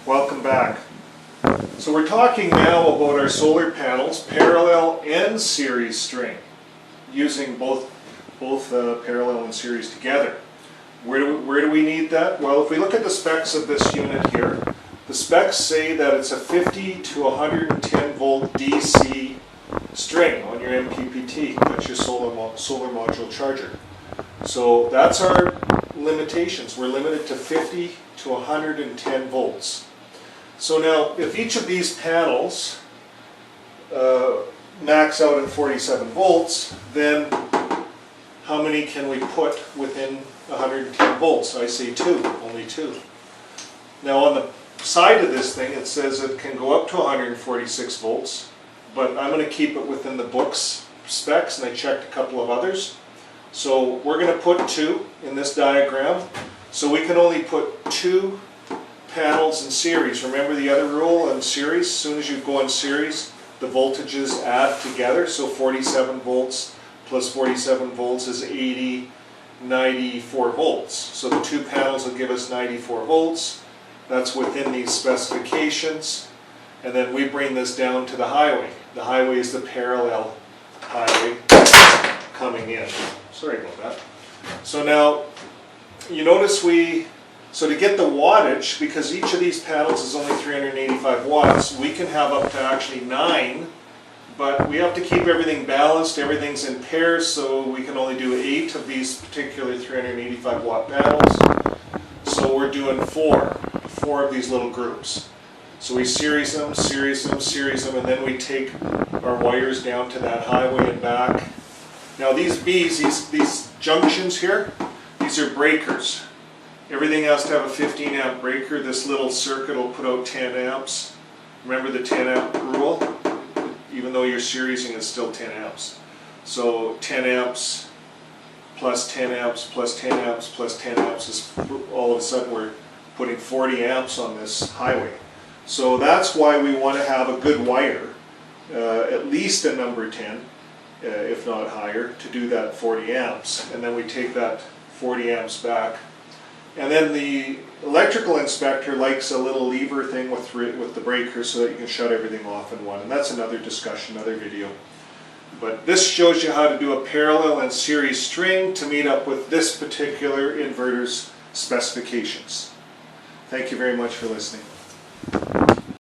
Welcome back. So we're talking now about our solar panels, parallel and series string, using both parallel and series together. Where do we need that? Well, if we look at the specs of this unit here, the specs say that it's a 50 to 110 volt DC string on your MPPT. That's your solar module charger. So that's our limitations. We're limited to 50 to 110 volts. So now, if each of these panels max out at 47 volts, then how many can we put within 110 volts? I say two, only two. Now on the side of this thing it says it can go up to 146 volts, but I'm going to keep it within the book's specs, and I checked a couple of others. So we're going to put two in this diagram, so we can only put two panels in series. Remember the other rule in series, as soon as you go in series, the voltages add together, so 47 volts plus 47 volts is 94 volts. So the two panels will give us 94 volts. That's within these specifications. And then we bring this down to the highway. The highway is the parallel highway coming in. Sorry about that. So now, you notice so to get the wattage, because each of these panels is only 385 watts, we can have up to actually 9, but we have to keep everything balanced, everything's in pairs, so we can only do 8 of these particular 385 watt panels. So we're doing four of these little groups. So we series them, and then we take our wires down to that highway and back. Now these these junctions here, these are breakers. Everything has to have a 15 amp breaker. This little circuit will put out 10 amps. Remember the 10 amp rule? Even though you're seriesing, it's still 10 amps. So 10 amps plus 10 amps plus 10 amps plus 10 amps is all of a sudden we're putting 40 amps on this highway. So that's why we want to have a good wire, at least a number 10, if not higher, to do that 40 amps. And then we take that 40 amps back. And then the electrical inspector likes a little lever thing with the breaker so that you can shut everything off in one. And that's another discussion, another video. But this shows you how to do a parallel and series string to meet up with this particular inverter's specifications. Thank you very much for listening.